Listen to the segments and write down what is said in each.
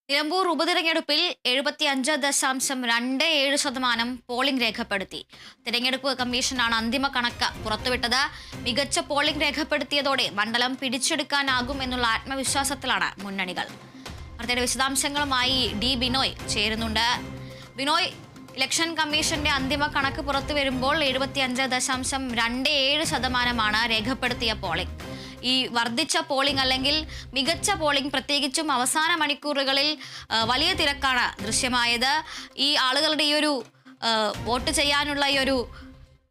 നിലമ്പൂർ ഉപതിരഞ്ഞെടുപ്പിൽ 75.27% പോളിംഗ് രേഖപ്പെടുത്തി. തിരഞ്ഞെടുപ്പ് കമ്മീഷനാണ് അന്തിമ കണക്ക് പുറത്തുവിട്ടത്. മികച്ച പോളിംഗ് രേഖപ്പെടുത്തിയതോടെ മണ്ഡലം പിടിച്ചെടുക്കാനാകും എന്നുള്ള ആത്മവിശ്വാസത്തിലാണ് മുന്നണികൾ. വാർത്തയുടെ വിശദാംശങ്ങളുമായി ഡി ബിനോയ് ചേരുന്നുണ്ട്. ബിനോയ്, ഇലക്ഷൻ കമ്മീഷന്റെ അന്തിമ കണക്ക് പുറത്തു വരുമ്പോൾ 75.27% രേഖപ്പെടുത്തിയ പോളിംഗ്. ഈ വർദ്ധിച്ച പോളിംഗ് അല്ലെങ്കിൽ മികച്ച പോളിംഗ്, പ്രത്യേകിച്ചും അവസാന മണിക്കൂറുകളിൽ വലിയ തിരക്കാണ് ദൃശ്യമായത്. ഈ ആളുകളുടെ ഈ ഒരു വോട്ട് ചെയ്യാനുള്ള ഈ ഒരു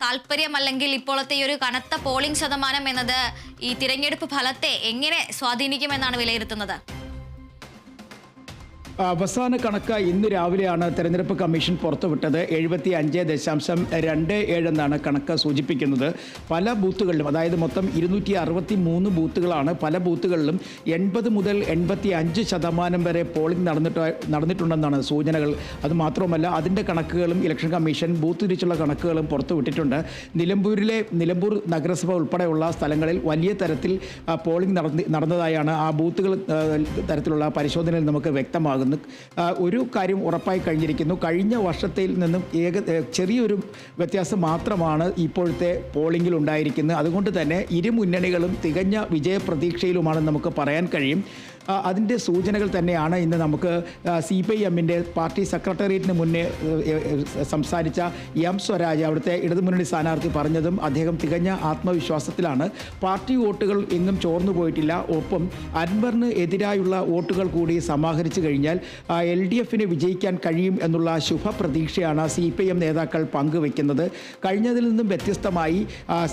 താല്പര്യം അല്ലെങ്കിൽ ഇപ്പോഴത്തെ ഈ ഒരു കനത്ത പോളിംഗ് ശതമാനം എന്നത് ഈ തിരഞ്ഞെടുപ്പ് ഫലത്തെ എങ്ങനെ സ്വാധീനിക്കുമെന്നാണ് വിലയിരുത്തുന്നത്? അവസാന കണക്ക് ഇന്ന് രാവിലെയാണ് തെരഞ്ഞെടുപ്പ് കമ്മീഷൻ പുറത്തുവിട്ടത്. 75.27 എന്നാണ് കണക്ക് സൂചിപ്പിക്കുന്നത്. പല ബൂത്തുകളിലും, അതായത് മൊത്തം 263 ബൂത്തുകളാണ്. പല ബൂത്തുകളിലും 80 മുതൽ 85% വരെ പോളിംഗ് നടന്നിട്ടുണ്ടെന്നാണ് സൂചനകൾ. അതുമാത്രമല്ല, അതിൻ്റെ കണക്കുകളും ഇലക്ഷൻ കമ്മീഷൻ ബൂത്ത് തിരിച്ചുള്ള കണക്കുകളും പുറത്തുവിട്ടിട്ടുണ്ട്. നിലമ്പൂർ നഗരസഭ ഉൾപ്പെടെയുള്ള സ്ഥലങ്ങളിൽ വലിയ തരത്തിൽ പോളിംഗ് നടന്നതായാണ് ആ ബൂത്തുകൾ തരത്തിലുള്ള പരിശോധനയിൽ നമുക്ക് വ്യക്തമാകുന്നത്. ഒരു കാര്യം ഉറപ്പായി കഴിഞ്ഞിരിക്കുന്നു. കഴിഞ്ഞ വർഷത്തിൽ നിന്നും ചെറിയൊരു വ്യത്യാസം മാത്രമാണ് ഇപ്പോഴത്തെ പോളിംഗിൽ ഉണ്ടായിരിക്കുന്നത്. അതുകൊണ്ട് തന്നെ ഇരു മുന്നണികളും തികഞ്ഞ വിജയപ്രതീക്ഷയിലുമാണെന്ന് നമുക്ക് പറയാൻ കഴിയും. അതിൻ്റെ സൂചനകൾ തന്നെയാണ് ഇന്ന് നമുക്ക് CPIMൻ്റെ പാർട്ടി സെക്രട്ടേറിയറ്റിന് മുന്നേ സംസാരിച്ച എം സ്വരാജ്, അവിടുത്തെ ഇടതുമുന്നണി സ്ഥാനാർത്ഥി, പറഞ്ഞതും അദ്ദേഹം തികഞ്ഞ ആത്മവിശ്വാസത്തിലാണ്. പാർട്ടി വോട്ടുകൾ എങ്ങും ചോർന്നു പോയിട്ടില്ല. ഒപ്പം അൻവറിന് എതിരായുള്ള വോട്ടുകൾ കൂടി സമാഹരിച്ചു കഴിഞ്ഞാൽ LDFന് വിജയിക്കാൻ കഴിയും എന്നുള്ള ശുഭപ്രതീക്ഷയാണ് CPIM നേതാക്കൾ പങ്കുവെക്കുന്നത്. കഴിഞ്ഞതിൽ നിന്നും വ്യത്യസ്തമായി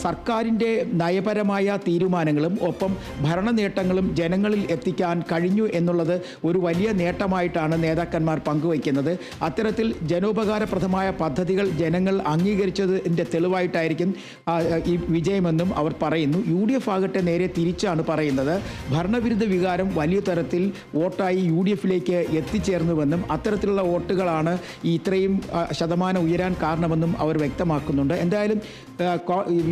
സർക്കാരിൻ്റെ നയപരമായ തീരുമാനങ്ങളും ഒപ്പം ഭരണ നേട്ടങ്ങളും ജനങ്ങളിൽ എത്തിക്കാൻ കഴിഞ്ഞു എന്നുള്ളത് ഒരു വലിയ നേട്ടമായിട്ടാണ് നേതാക്കന്മാർ പങ്കുവയ്ക്കുന്നത്. അത്തരത്തിൽ ജനോപകാരപ്രദമായ പദ്ധതികൾ ജനങ്ങൾ അംഗീകരിച്ചതിൻ്റെ തെളിവായിട്ടായിരിക്കും ഈ വിജയമെന്നും അവർ പറയുന്നു. UDF ആകട്ടെ നേരെ തിരിച്ചാണ് പറയുന്നത്. ഭരണവിരുദ്ധ വികാരം വലിയ തരത്തിൽ വോട്ടായി UDFിലേക്ക് എത്തിച്ചേർന്നുവെന്നും അത്തരത്തിലുള്ള വോട്ടുകളാണ് ഇത്രയും ശതമാനം ഉയരാൻ കാരണമെന്നും അവർ വ്യക്തമാക്കുന്നുണ്ട്. എന്തായാലും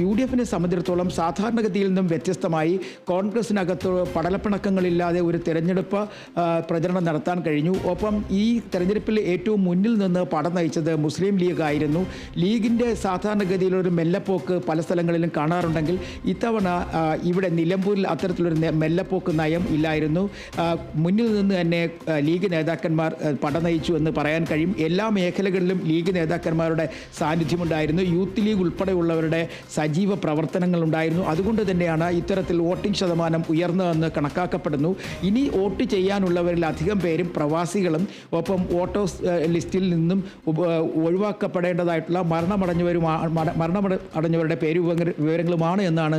UDFനെ സംബന്ധിച്ചിടത്തോളം സാധാരണഗതിയിൽ നിന്നും വ്യത്യസ്തമായി കോൺഗ്രസിനകത്ത് പടലപ്പിണക്കങ്ങളില്ലാതെ ഒരു തെരഞ്ഞെടുപ്പ് പ്രചരണം നടത്താൻ കഴിഞ്ഞു. ഒപ്പം ഈ തെരഞ്ഞെടുപ്പിൽ ഏറ്റവും മുന്നിൽ നിന്ന് പടം നയിച്ചത് മുസ്ലിം ലീഗ് ആയിരുന്നു. ലീഗിൻ്റെ സാധാരണഗതിയിലൊരു മെല്ലപ്പോക്ക് പല സ്ഥലങ്ങളിലും കാണാറുണ്ടെങ്കിൽ ഇത്തവണ ഇവിടെ നിലമ്പൂരിൽ അത്തരത്തിലൊരു മെല്ലപ്പോക്ക് നയം ഇല്ലായിരുന്നു. മുന്നിൽ നിന്ന് തന്നെ ലീഗ് നേതാക്കന്മാർ പടം നയിച്ചു എന്ന് പറയാൻ കഴിയും. എല്ലാ മേഖലകളിലും ലീഗ് നേതാക്കന്മാരുടെ സാന്നിധ്യമുണ്ടായിരുന്നു. യൂത്ത് ലീഗ് ഉൾപ്പെടെയുള്ളവരുടെ സജീവ പ്രവർത്തനങ്ങളുണ്ടായിരുന്നു. അതുകൊണ്ട് തന്നെയാണ് ഇത്തരത്തിൽ വോട്ടിംഗ് ശതമാനം ഉയർന്നതെന്ന് കണക്കാക്കപ്പെടുന്നു. ഇനി വോട്ട് ചെയ്യാനുള്ളവരിൽ അധികം പേരും പ്രവാസികളും ഒപ്പം വോട്ടേഴ്സ് ലിസ്റ്റിൽ നിന്നും ഒഴിവാക്കപ്പെടേണ്ടതായിട്ടുള്ള മരണമടഞ്ഞവരുടെ പേര് വിവരങ്ങളുമാണ് എന്നാണ്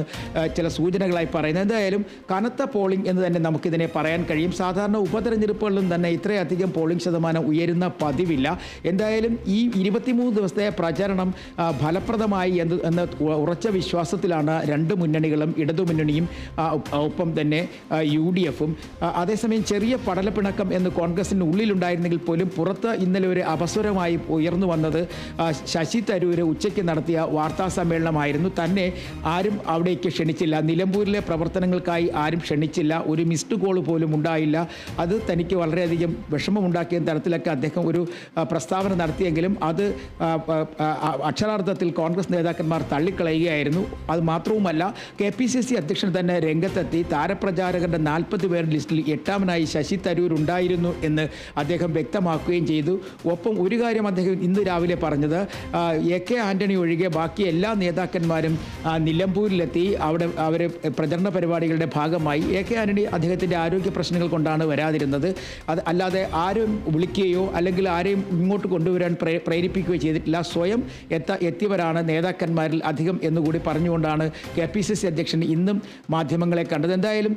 ചില സൂചനകളായി പറയുന്നത്. എന്തായാലും കനത്ത പോളിംഗ് എന്ന് തന്നെ നമുക്കിതിനെ പറയാൻ കഴിയും. സാധാരണ ഉപതെരഞ്ഞെടുപ്പുകളിലും തന്നെ ഇത്രയധികം പോളിംഗ് ശതമാനം ഉയരുന്ന പതിവില്ല. എന്തായാലും ഈ 23 ദിവസത്തെ പ്രചരണം ഫലപ്രദമായി എന്ന ഉറച്ച വിശ്വാസത്തിലാണ് രണ്ട് മുന്നണികളും, ഇടതുമുന്നണിയും ഒപ്പം തന്നെ UDFും. അതേസമയം ചെറിയ പടലപ്പിണക്കം എന്ന് കോൺഗ്രസിന് ഉള്ളിലുണ്ടായിരുന്നെങ്കിൽ പോലും പുറത്ത് ഇന്നലെ ഒരു അപസ്വരമായി ഉയർന്നു വന്നത് ശശി തരൂർ ഉച്ചയ്ക്ക് നടത്തിയ വാർത്താ സമ്മേളനമായിരുന്നു. തന്നെ ആരും അവിടേക്ക് ക്ഷണിച്ചില്ല, നിലമ്പൂരിലെ പ്രവർത്തനങ്ങൾക്കായി ആരും ക്ഷണിച്ചില്ല, ഒരു മിസ്ഡ് കോൾ പോലും ഉണ്ടായില്ല. അത് തനിക്ക് വളരെയധികം വിഷമമുണ്ടാക്കിയ തരത്തിലൊക്കെ അദ്ദേഹം ഒരു പ്രസ്താവന നടത്തിയെങ്കിലും അത് അക്ഷരാർത്ഥത്തിൽ കോൺഗ്രസ് നേതാക്കന്മാർ തള്ളിക്കളയുകയായിരുന്നു. അത് മാത്രവുമല്ല, KPCC അധ്യക്ഷൻ തന്നെ രംഗത്തെത്തി താരപ്രചാരകരുടെ 40 പേരുടെ ലിസ്റ്റിൽ 8ാമനായി ശശി തരൂർ ഉണ്ടായിരുന്നു എന്ന് അദ്ദേഹം വ്യക്തമാക്കുകയും ചെയ്തു. ഒപ്പം ഒരു കാര്യം അദ്ദേഹം ഇന്ന് രാവിലെ പറഞ്ഞത്, AK ആൻ്റണി ഒഴികെ ബാക്കി എല്ലാ നേതാക്കന്മാരും നിലമ്പൂരിലെത്തി അവിടെ അവർ പ്രചരണ പരിപാടികളുടെ ഭാഗമായി. AK ആൻ്റണി അദ്ദേഹത്തിൻ്റെ ആരോഗ്യ പ്രശ്നങ്ങൾ കൊണ്ടാണ് വരാതിരുന്നത്. അല്ലാതെ ആരും വിളിക്കുകയോ അല്ലെങ്കിൽ ആരെയും ഇങ്ങോട്ട് കൊണ്ടുവരാൻ പ്രേരിപ്പിക്കുകയോ ചെയ്തിട്ടില്ല. സ്വയം എത്തിയവരാണ് നേതാക്കന്മാരിൽ അധികം എന്നുകൂടി പറഞ്ഞുകൊണ്ടാണ് KPCC അധ്യക്ഷൻ ഇന്നും മാധ്യമങ്ങളെ കണ്ടത്. എന്തായാലും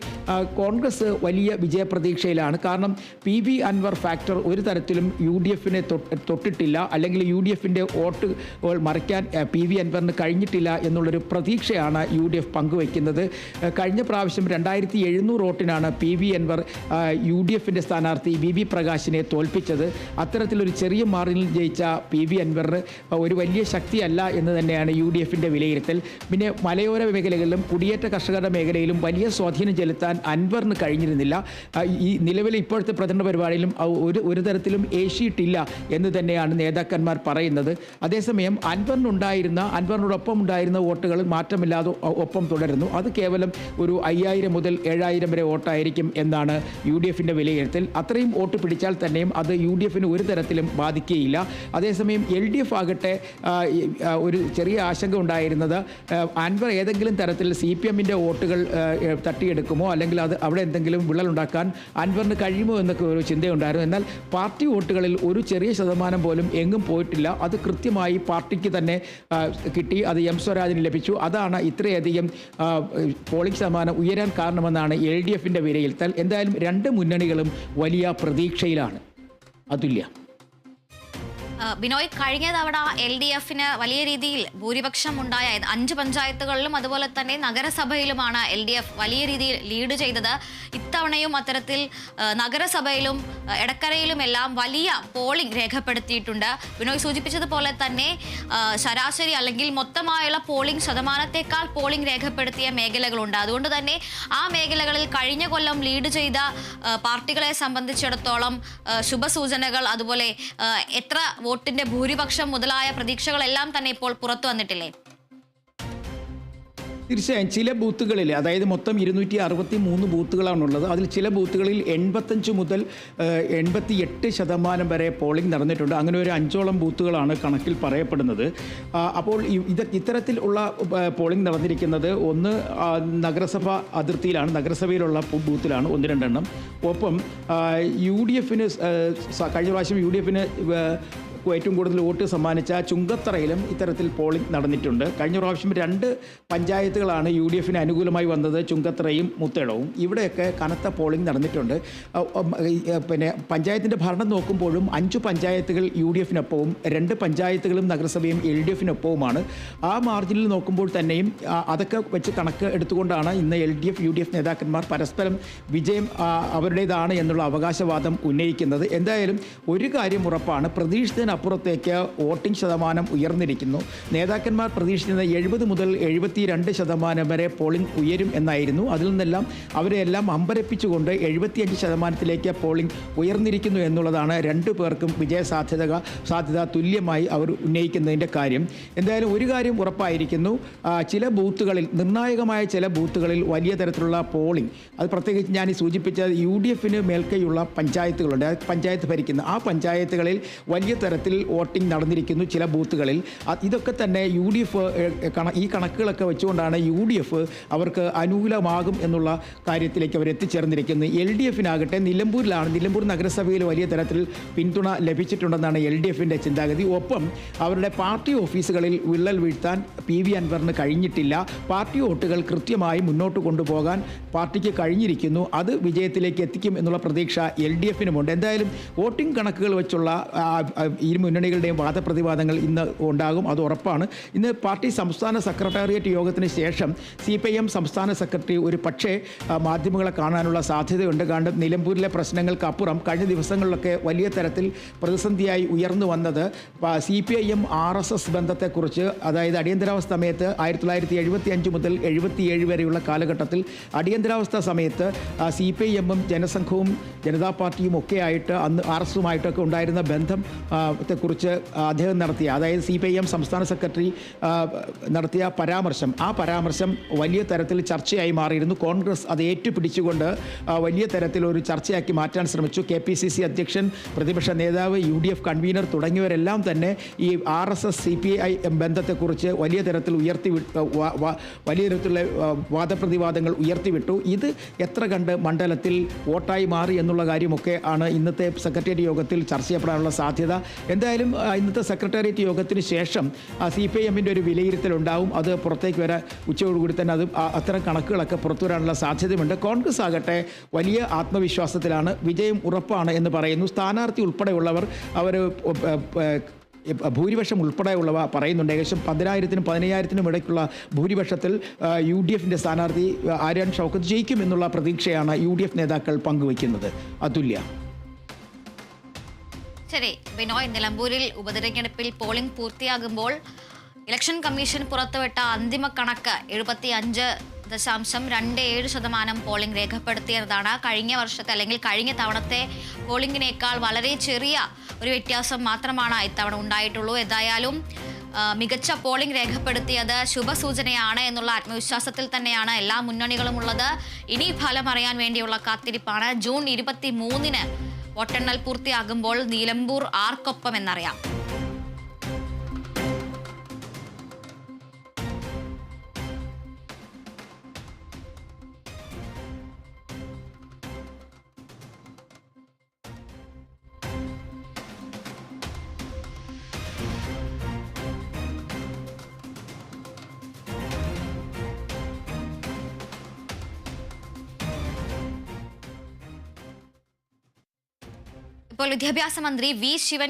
കോൺഗ്രസ് വലിയ വിജയപ്രതീക്ഷയിലാണ്. കാരണം PV അൻവർ ഫാക്ടർ ഒരു തരത്തിലും UDFനെ തൊട്ടിട്ടില്ല, അല്ലെങ്കിൽ UDFിൻ്റെ വോട്ടുകൾ മറിക്കാൻ PV അൻവറിന് കഴിഞ്ഞിട്ടില്ല എന്നുള്ളൊരു പ്രതീക്ഷയാണ് UDF പങ്കുവയ്ക്കുന്നത്. കഴിഞ്ഞ പ്രാവശ്യം 2700 വോട്ടിനാണ് PV അൻവർ UDFിൻ്റെ സ്ഥാനാർത്ഥി VV പ്രകാശിനെ തോൽപ്പിച്ചത്. അത്തരത്തിലൊരു ചെറിയ മാർജിനിൽ ജയിച്ച PV അൻവറിന് ഒരു വലിയ ശക്തിയല്ല എന്ന് തന്നെയാണ് UDFിൻ്റെ വിലയിരുത്തൽ. പിന്നെ മലയോര മേഖലകളിലും കുടിയേറ്റ കർഷകരുടെ മേഖലയിലും വലിയ സ്വാധീനം ചെലുത്താൻ അൻവറിന് കഴിഞ്ഞിരുന്നില്ല. മാത്രമല്ല ഈ നിലവിൽ ഇപ്പോഴത്തെ പ്രചരണ പരിപാടിയിലും ഒരു തരത്തിലും ഏശിയിട്ടില്ല എന്ന് തന്നെയാണ് നേതാക്കന്മാർ പറയുന്നത്. അതേസമയം അൻവറിനോടൊപ്പം ഉണ്ടായിരുന്ന വോട്ടുകൾ മാറ്റമില്ലാതെ ഒപ്പം തുടരുന്നു. അത് കേവലം ഒരു 5000 മുതൽ 7000 വരെ വോട്ടായിരിക്കും എന്നാണ് UDFിൻ്റെ വിലയിരുത്തൽ. അത്രയും വോട്ട് പിടിച്ചാൽ തന്നെയും അത് UDFിന് ഒരു തരത്തിലും ബാധിക്കുകയില്ല. അതേസമയം LDF ആകട്ടെ ഒരു ചെറിയ ആശങ്ക ഉണ്ടായിരുന്നത് അൻവർ ഏതെങ്കിലും തരത്തിൽ CPMൻ്റെ വോട്ടുകൾ തട്ടിയെടുക്കുമോ, അല്ലെങ്കിൽ അവിടെ എന്തെങ്കിലും വിള്ളലുണ്ടാക്കാൻ അൻവറിന് കഴിയുമോ എന്നൊക്കെ ഒരു ചിന്തയുണ്ടായിരുന്നു. എന്നാൽ പാർട്ടി വോട്ടുകളിൽ ഒരു ചെറിയ ശതമാനം പോലും എങ്ങും പോയിട്ടില്ല. അത് കൃത്യമായി പാർട്ടിക്ക് തന്നെ കിട്ടി. അത് എം സ്വരാജിന് ലഭിച്ചു. അതാണ് ഇത്രയധികം പോളിംഗ് ശതമാനം ഉയരാൻ കാരണമെന്നാണ് LDFിൻ്റെ വിലയിരുത്തൽ. എന്തായാലും രണ്ട് മുന്നണികളും വലിയ പ്രതീക്ഷയിലാണ്. അതുല്യ. ബിനോയ്, കഴിഞ്ഞ തവണ LDFിന് വലിയ രീതിയിൽ ഭൂരിപക്ഷം ഉണ്ടായ 5 പഞ്ചായത്തുകളിലും അതുപോലെ തന്നെ നഗരസഭയിലുമാണ് LDF വലിയ രീതിയിൽ ലീഡ് ചെയ്തത്. ഇത്തവണയും അത്തരത്തിൽ നഗരസഭയിലും എടക്കരയിലുമെല്ലാം വലിയ പോളിംഗ് രേഖപ്പെടുത്തിയിട്ടുണ്ട്. ബിനോയ് സൂചിപ്പിച്ചതുപോലെ തന്നെ ശരാശരി അല്ലെങ്കിൽ മൊത്തമായുള്ള പോളിംഗ് ശതമാനത്തേക്കാൾ പോളിംഗ് രേഖപ്പെടുത്തിയ മേഖലകളുണ്ട്. അതുകൊണ്ട് തന്നെ ആ മേഖലകളിൽ കഴിഞ്ഞ കൊല്ലം ലീഡ് ചെയ്ത പാർട്ടികളെ സംബന്ധിച്ചിടത്തോളം ശുഭസൂചനകൾ, അതുപോലെ എത്ര വോട്ടിന്റെ ഭൂരിപക്ഷം മുതലായ പ്രതീക്ഷകളെല്ലാം തന്നെ ഇപ്പോൾ പുറത്തു വന്നിട്ടില്ലേ? തീർച്ചയായും ചില ബൂത്തുകളിൽ, അതായത് മൊത്തം 263 ബൂത്തുകളാണുള്ളത്. അതിൽ ചില ബൂത്തുകളിൽ 85 മുതൽ 88% വരെ പോളിംഗ് നടന്നിട്ടുണ്ട്. അങ്ങനെ ഒരു 5ഓളം ബൂത്തുകളാണ് കണക്കിൽ പറയപ്പെടുന്നത്. അപ്പോൾ ഇത്തരത്തിലുള്ള പോളിംഗ് നടന്നിരിക്കുന്നത് ഒന്ന് നഗരസഭ അതിർത്തിയിലാണ്, നഗരസഭയിലുള്ള ബൂത്തിലാണ് 1-2 എണ്ണം. ഒപ്പം UDFിന് കഴിഞ്ഞ പ്രാവശ്യം UDFിന് ഏറ്റവും കൂടുതൽ വോട്ട് സമ്മാനിച്ച ചുങ്കത്തറയിലും ഇത്തരത്തിൽ പോളിംഗ് നടന്നിട്ടുണ്ട്. കഴിഞ്ഞ പ്രാവശ്യം 2 പഞ്ചായത്തുകളാണ് UDFിന് അനുകൂലമായി വന്നത്, ചുങ്കത്തറയും മുത്തേടവും. ഇവിടെയൊക്കെ കനത്ത പോളിംഗ് നടന്നിട്ടുണ്ട്. പിന്നെ പഞ്ചായത്തിൻ്റെ ഭരണം നോക്കുമ്പോഴും 5 പഞ്ചായത്തുകൾ UDFിനൊപ്പവും 2 പഞ്ചായത്തുകളും നഗരസഭയും LDFിനൊപ്പവുമാണ്. ആ മാർജിനിൽ നോക്കുമ്പോൾ തന്നെയും അതൊക്കെ വെച്ച് കണക്ക് എടുത്തുകൊണ്ടാണ് ഇന്ന് LDF UDF നേതാക്കന്മാർ പരസ്പരം വിജയം അവരുടേതാണ് എന്നുള്ള അവകാശവാദം ഉന്നയിക്കുന്നത്. എന്തായാലും ഒരു കാര്യം ഉറപ്പാണ്, പ്രതീക്ഷിച്ചതിനപ്പുറത്തേക്ക് വോട്ടിംഗ് ശതമാനം ഉയർന്നിരിക്കുന്നു. നേതാക്കന്മാർ പ്രതീക്ഷിക്കുന്നത് 70 മുതൽ 72% വരെ പോളിംഗ് ഉയരും എന്നായിരുന്നു. അതിൽ നിന്നെല്ലാം അവരെല്ലാം അമ്പരപ്പിച്ചുകൊണ്ട് 75% പോളിംഗ് ഉയർന്നിരിക്കുന്നു എന്നുള്ളതാണ് 2 പേർക്കും വിജയ സാധ്യത തുല്യമായി അവർ ഉന്നയിക്കുന്നതിൻ്റെ കാര്യം. എന്തായാലും ഒരു കാര്യം ഉറപ്പായിരിക്കുന്നു, ചില ബൂത്തുകളിൽ, നിർണായകമായ ചില ബൂത്തുകളിൽ വലിയ തരത്തിലുള്ള പോളിംഗ്, അത് പ്രത്യേകിച്ച് ഞാൻ ഈ സൂചിപ്പിച്ച UDFിന് മേൽക്കൈയുള്ള പഞ്ചായത്തുകളുണ്ട്, പഞ്ചായത്ത് ഭരിക്കുന്ന ആ പഞ്ചായത്തുകളിൽ വലിയ തരത്തിൽ വോട്ടിംഗ് നടന്നിരിക്കുന്നു ചില ബൂത്തുകളിൽ. ഇതൊക്കെ തന്നെ UDF ഈ കണക്കുകളൊക്കെ വെച്ചുകൊണ്ടാണ് UDF അവർക്ക് അനുകൂലമാകും എന്നുള്ള കാര്യത്തിലേക്ക് അവർ എത്തിച്ചേർന്നിരിക്കുന്നത്. LDFിനാകട്ടെ നിലമ്പൂർ നഗരസഭയിൽ വലിയ തരത്തിൽ പിന്തുണ ലഭിച്ചിട്ടുണ്ടെന്നാണ് LDFിൻ്റെ ചിന്താഗതി. ഒപ്പം അവരുടെ പാർട്ടി ഓഫീസുകളിൽ വിള്ളൽ വീഴ്ത്താൻ PV അൻവറിന് കഴിഞ്ഞിട്ടില്ല. പാർട്ടി വോട്ടുകൾ കൃത്യമായി മുന്നോട്ട് കൊണ്ടുപോകാൻ പാർട്ടിക്ക് കഴിഞ്ഞിരിക്കുന്നു. അത് വിജയത്തിലേക്ക് എത്തിക്കും എന്നുള്ള പ്രതീക്ഷ LDFിനുമുണ്ട്. എന്തായാലും വോട്ടിംഗ് കണക്കുകൾ വെച്ചുള്ള ഈ മുന്നണികളുടെയും വാദപ്രതിവാദങ്ങൾ ഇന്ന് ഉണ്ടാകും, അത് ഉറപ്പാണ്. ഇന്ന് പാർട്ടി സംസ്ഥാന സെക്രട്ടേറിയറ്റ് യോഗത്തിന് ശേഷം CPIM സംസ്ഥാന സെക്രട്ടറി ഒരു പക്ഷേ മാധ്യമങ്ങളെ കാണാനുള്ള സാധ്യതയുണ്ട്. കാരണം നിലമ്പൂരിലെ പ്രശ്നങ്ങൾക്കപ്പുറം കഴിഞ്ഞ ദിവസങ്ങളിലൊക്കെ വലിയ തരത്തിൽ പ്രതിസന്ധിയായി ഉയർന്നു വന്നത് CPIM RSS ബന്ധത്തെക്കുറിച്ച്, അതായത് അടിയന്തരാവസ്ഥ സമയത്ത് 1975 മുതൽ 77 വരെയുള്ള കാലഘട്ടത്തിൽ അടിയന്തരാവസ്ഥ സമയത്ത് CPIM ജനസംഘവും ജനതാ പാർട്ടിയും ഒക്കെ ആയിട്ട് അന്ന് RSSുമായിട്ടൊക്കെ ഉണ്ടായിരുന്ന ബന്ധം ത്തെക്കുറിച്ച് അദ്ദേഹം നടത്തിയ, അതായത് CPIM സംസ്ഥാന സെക്രട്ടറി നടത്തിയ പരാമർശം, ആ പരാമർശം വലിയ തരത്തിൽ ചർച്ചയായി മാറിയിരുന്നു. കോൺഗ്രസ് അത് ഏറ്റുപിടിച്ചുകൊണ്ട് വലിയ തരത്തിലൊരു ചർച്ചയാക്കി മാറ്റാൻ ശ്രമിച്ചു. KPCC അധ്യക്ഷൻ, പ്രതിപക്ഷ നേതാവ്, UDF കൺവീനർ തുടങ്ങിയവരെല്ലാം തന്നെ ഈ RSS CPIM ബന്ധത്തെക്കുറിച്ച് വലിയ തരത്തിലുള്ള വാദപ്രതിവാദങ്ങൾ ഉയർത്തിവിട്ടു. ഇത് എത്ര കണ്ട് മണ്ഡലത്തിൽ വോട്ടായി മാറി എന്നുള്ള കാര്യമൊക്കെ ആണ് ഇന്നത്തെ സെക്രട്ടേറിയറ്റ് യോഗത്തിൽ ചർച്ച ചെയ്യപ്പെടാനുള്ള സാധ്യത. എന്തായാലും ഇന്നത്തെ സെക്രട്ടേറിയറ്റ് യോഗത്തിന് ശേഷം CPIMൻ്റെ ഒരു വിലയിരുത്തലുണ്ടാവും. അത് പുറത്തേക്ക് വരാൻ ഉച്ചയോടുകൂടി തന്നെ അത്തരം കണക്കുകളൊക്കെ പുറത്തു വരാനുള്ള സാധ്യതയുണ്ട്. കോൺഗ്രസ് ആകട്ടെ വലിയ ആത്മവിശ്വാസത്തിലാണ്, വിജയം ഉറപ്പാണ് എന്ന് പറയുന്നു. സ്ഥാനാർത്ഥി ഉൾപ്പെടെയുള്ളവർ അവർ ഭൂരിപക്ഷം ഉൾപ്പെടെയുള്ളവ പറയുന്നുണ്ട്. ഏകദേശം 10,000-നും 15,000-നും ഇടയ്ക്കുള്ള ഭൂരിപക്ഷത്തിൽ UDFിൻ്റെ സ്ഥാനാർത്ഥി ആര്യാൻ ഷൗക്കത്ത് ജയിക്കുമെന്നുള്ള പ്രതീക്ഷയാണ് UDF നേതാക്കൾ പങ്കുവയ്ക്കുന്നത്. അതുല്യ. ശരി ബിനോയ്, നിലമ്പൂരിൽ ഉപതെരഞ്ഞെടുപ്പിൽ പോളിംഗ് പൂർത്തിയാകുമ്പോൾ ഇലക്ഷൻ കമ്മീഷൻ പുറത്തുവിട്ട അന്തിമ കണക്ക് 75 0.27% പോളിംഗ് രേഖപ്പെടുത്തിയതാണ്. കഴിഞ്ഞ വർഷത്തെ അല്ലെങ്കിൽ കഴിഞ്ഞ തവണത്തെ പോളിംഗിനേക്കാൾ വളരെ ചെറിയ ഒരു വ്യത്യാസം മാത്രമാണ് ഇത്തവണ ഉണ്ടായിട്ടുള്ളൂ. ഏതായാലും മികച്ച പോളിംഗ് രേഖപ്പെടുത്തിയത് ശുഭസൂചനയാണ് എന്നുള്ള ആത്മവിശ്വാസത്തിൽ തന്നെയാണ് എല്ലാ മുന്നണികളും ഉള്ളത്. ഇനി ഫലം അറിയാൻ വേണ്ടിയുള്ള കാത്തിരിപ്പാണ്. ജൂൺ 23-ന് വോട്ടെണ്ണൽ പൂർത്തിയാകുമ്പോൾ നിലമ്പൂർ ആർക്കൊപ്പം എന്നറിയാം. ഇപ്പോൾ വിദ്യാഭ്യാസ മന്ത്രി വി ശിവൻകുട്ടി